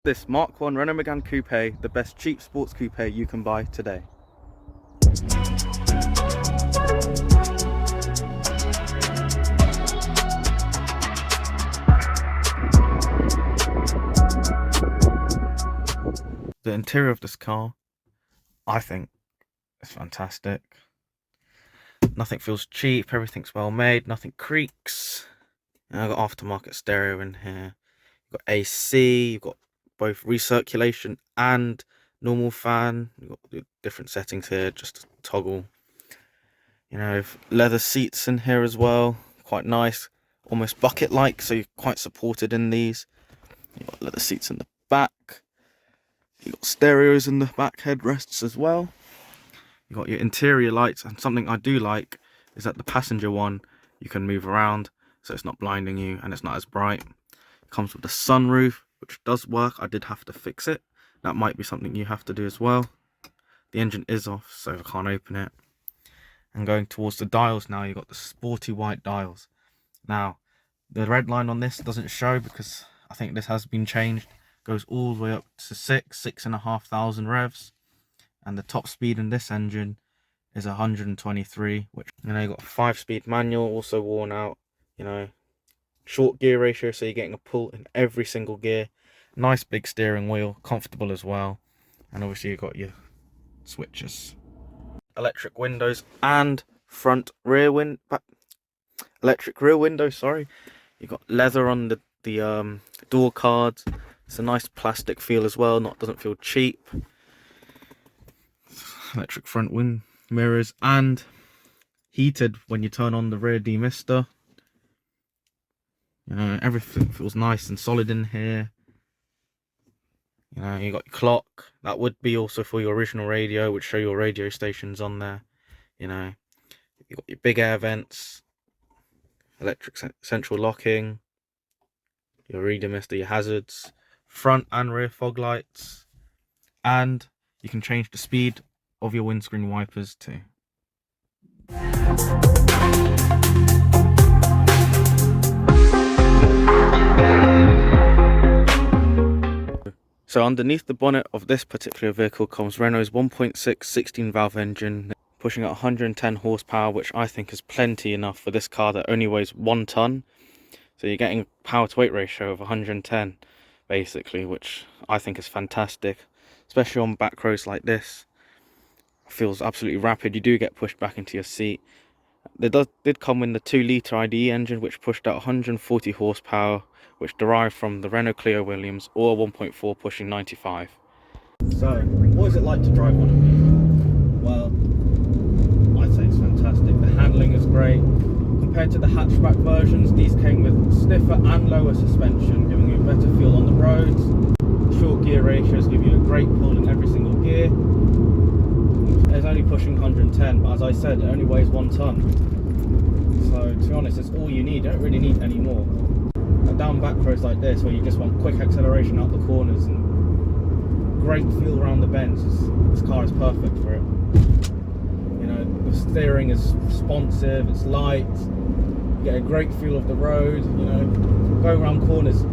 This Mk1 Renault Megane Coupe, the best cheap sports coupe you can buy today. The interior of this car, I think, is fantastic. Nothing feels cheap, everything's well made, nothing creaks. And I've got aftermarket stereo in here. You've got AC, you've got both recirculation and normal fan. You've got the different settings here, just to toggle. You know, leather seats in here as well, quite nice, almost bucket-like, so you're quite supported in these. You've got leather seats in the back. You've got stereos in the back headrests as well. You've got your interior lights, and something I do like is that the passenger one, you can move around, so it's not blinding you and it's not as bright. It comes with a sunroof, which does work. I did have to fix it. That might be something you have to do as well. The engine is off, so I can't open it. And going towards the dials now, you've got the sporty white dials. Now, the red line on this doesn't show because I think this has been changed. It goes all the way up to 6,500 revs. And the top speed in this engine is 123, which, you know, you've got a 5-speed manual, also worn out, you know, short gear ratio, so you're getting a pull in every single gear. Nice big steering wheel, comfortable as well. And obviously you've got your switches. Electric windows and front rear electric rear window, sorry. You've got leather on the door cards. It's a nice plastic feel as well, doesn't feel cheap. Electric front wind mirrors and heated when you turn on the rear demister. You know, everything feels nice and solid in here. You know, you got your clock. That would be also for your original radio, which show your radio stations on there. You know, you got your big air vents, electric central locking, your rear demister, your hazards, front and rear fog lights, and you can change the speed of your windscreen wipers too. So underneath the bonnet of this particular vehicle comes Renault's 1.6 16-valve engine, pushing at 110 horsepower, which I think is plenty enough for this car that only weighs 1 ton. So you're getting a power to weight ratio of 110 basically, which I think is fantastic, especially on back roads like this. Feels absolutely rapid. You do get pushed back into your seat. They did come in the 2-litre IDE engine, which pushed out 140 horsepower, which derived from the Renault Clio Williams, or 1.4 pushing 95. So, what is it like to drive one of these? Well, I'd say it's fantastic. The handling is great. Compared to the hatchback versions, these came with stiffer and lower suspension, giving you a better feel on the roads. Short gear ratios give you a great pull in every single gear. It's only pushing 110, but as I said, it only weighs 1 ton. So to be honest, it's all you need. You don't really need any more. And down back roads like this, where you just want quick acceleration out the corners and great feel around the bends, this car is perfect for it. You know, the steering is responsive, it's light, you get a great feel of the road. You know, going around corners,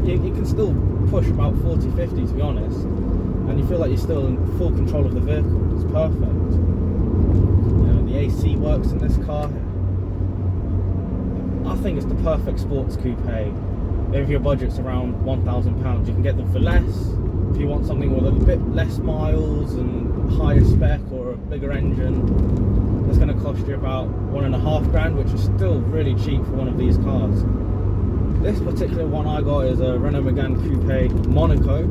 you can still push about 40-50 to be honest, and you feel like you're still in full control of the vehicle. It's perfect. You know, the AC works in this car. I think it's the perfect sports coupe. If your budget's around £1,000, you can get them for less. If you want something with a bit less miles and higher spec or a bigger engine, it's going to cost you about £1,500, which is still really cheap for one of these cars. This particular one I got is a Renault Megane Coupe Monaco.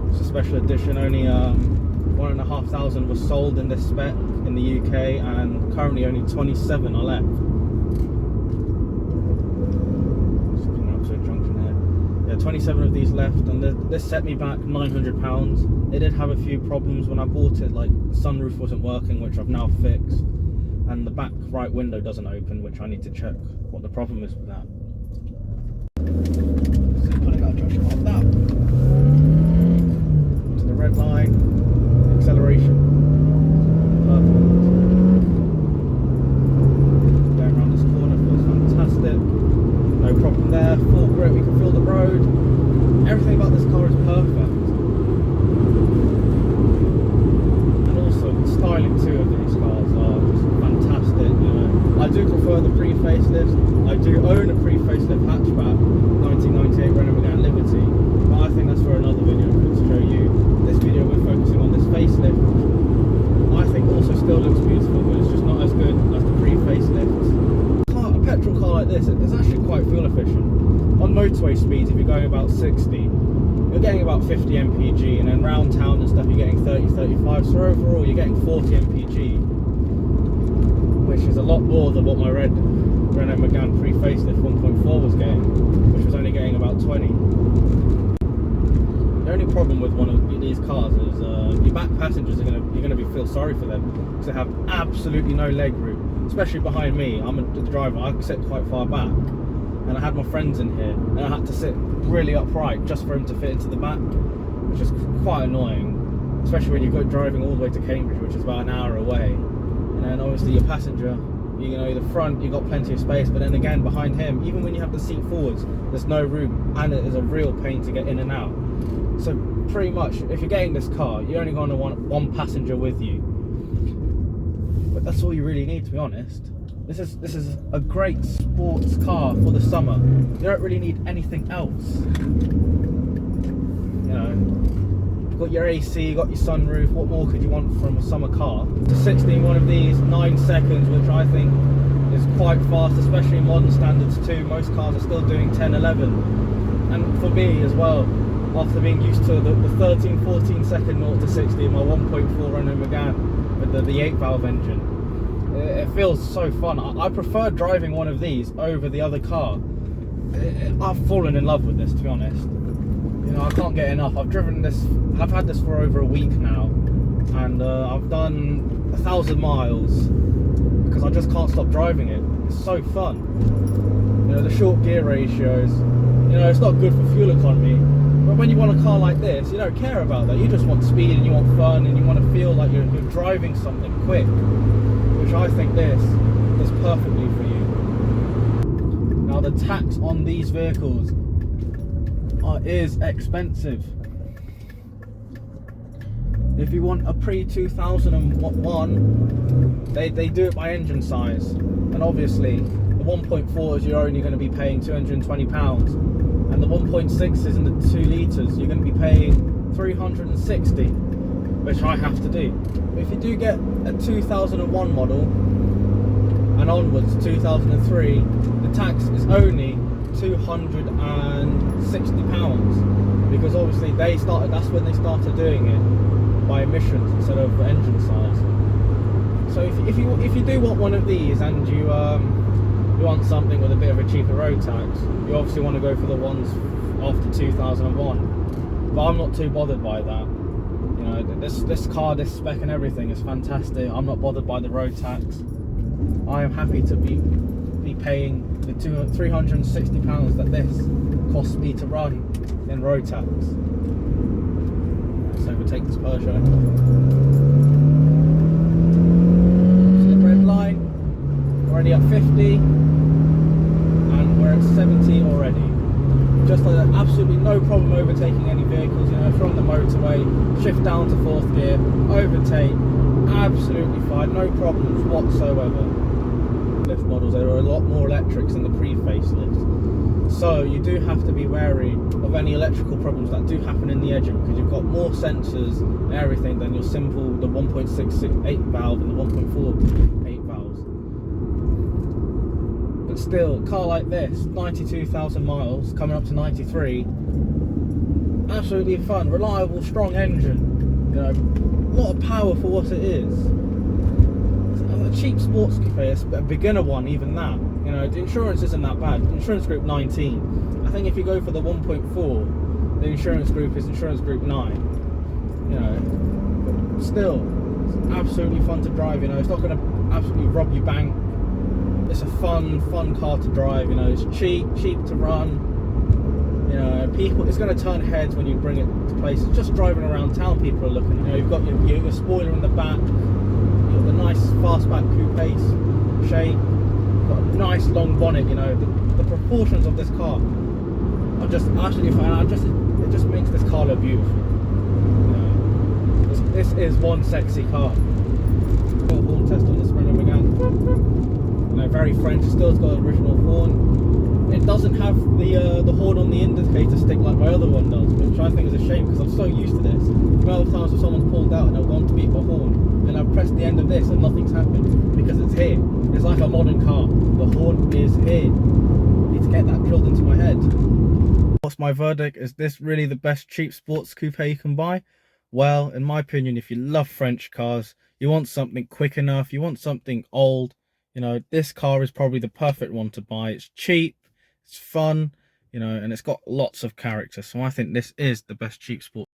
It's a special edition. Only 1,500 was sold in this spec in the UK, and currently only 27 are left. Just coming up to a junction here. Yeah, 27 of these left, and this set me back £900. It did have a few problems when I bought it, like the sunroof wasn't working, which I've now fixed, and the back right window doesn't open, which I need to check what the problem is with that. So you kind of got to judge about that. To the red line, acceleration, perfect. Going around this corner feels fantastic. No problem there. Full grip, you can feel the road. Everything about this car is perfect. perfect. And also the styling too of these cars are just fantastic. You know, I do prefer the pre-facelifts. I do own a pre-facelift hatchback, 1998 Renault Megane Liberty, but I think that's for another video to show you. This video we're focusing on this facelift, which I think also still looks beautiful, but it's just not as good as the pre-facelifts. A petrol car like this is actually quite fuel efficient. On motorway speeds, if you're going about 60, you're getting about 50 mpg, and then round town and stuff you're getting 30-35, so overall you're getting 40 mpg, which is a lot more than what my Renault Megane pre-facelift 1.4 was getting, which was only getting about 20. The only problem with one of these cars is your back passengers you're gonna feel sorry for them, because they have absolutely no leg room, especially behind me. I'm the driver, I sit quite far back, and I had my friends in here, and I had to sit really upright just for him to fit into the back, which is quite annoying, especially when you go driving all the way to Cambridge, which is about an hour away. And then obviously your passenger, you know, the front, you've got plenty of space, but then again behind him, even when you have the seat forwards, there's no room, and it is a real pain to get in and out. So pretty much, if you're getting this car, you're only going to want one passenger with you, but that's all you really need, to be honest. This is a great sports car for the summer. You don't really need anything else. You know, you've got your AC, you've got your sunroof. What more could you want from a summer car? To 60 in one of these, 9 seconds, which I think is quite fast, especially in modern standards too. Most cars are still doing 10, 11. And for me as well, after being used to the 13, 14 second 0 to 60 in my 1.4 Renault Megane with the 8-valve engine, it feels so fun. I prefer driving one of these over the other car. I've fallen in love with this, to be honest. You know, I can't get enough. I've driven this, I've had this for over a week now, and I've done 1,000 miles because I just can't stop driving it. It's so fun. You know, the short gear ratios, you know, it's not good for fuel economy, but when you want a car like this, you don't care about that. You just want speed, and you want fun, and you want to feel like you're driving something quick, which I think this does perfectly for you. Now the tax on these vehicles is expensive. If you want a pre-2001, they do it by engine size, and obviously the 1.4s you're only going to be paying £220, and the 1.6s and the 2 litres you're going to be paying £360, which I have to do. If you do get a 2001 model and onwards, 2003, the tax is only £260, because obviously that's when they started doing it by emissions instead of engine size. So if you do want one of these, and you want something with a bit of a cheaper road tax, you obviously want to go for the ones after 2001, but I'm not too bothered by that. You know, this car, this spec and everything is fantastic. I'm not bothered by the road tax. I am happy to be paying the £360 that this costs me to run in road tax. Let's overtake this Peugeot. So the red line, already at 50, and we're at 70 already. Just like that, absolutely no problem overtaking any vehicles. You know, from the motorway, shift down to 4th gear, overtake, absolutely fine, no problems whatsoever. Lift models, there are a lot more electrics in the pre-facelifts, so you do have to be wary of any electrical problems that do happen in the engine, because you've got more sensors and everything than your simple, the 1.6 8-valve and the 1.4 8-valves. But still, a car like this, 92,000 miles, coming up to 93, absolutely fun, reliable, strong engine, you know, a lot of power for what it is. A cheap sports coupe, a beginner one, even that, you know, the insurance isn't that bad. Insurance group 19. I think if you go for the 1.4, the insurance group is insurance group 9. You know, but still, it's absolutely fun to drive. You know, it's not going to absolutely rob you bank. It's a fun car to drive. You know, it's cheap to run. You know, it's going to turn heads when you bring it to places. Just driving around town, people are looking. You know, you've got your spoiler in the back. The nice fastback coupe shape, got a nice long bonnet. You know, the proportions of this car are just absolutely fine. it just makes this car look beautiful. This is one sexy car. Got a horn test on this Renault Megane. Very French. Still has got an original horn. It doesn't have the horn on the indicator stick like my other one does, which I think is a shame because I'm so used to this. The amount of times if someone's pulled out and I've gone to beat my horn, then I've pressed the end of this and nothing's happened because it's here. It's like a modern car. The horn is here. I need to get that drilled into my head. What's my verdict? Is this really the best cheap sports coupe you can buy? Well, in my opinion, if you love French cars, you want something quick enough, you want something old, this car is probably the perfect one to buy. It's cheap, it's fun, and it's got lots of character. So I think this is the best cheap sport.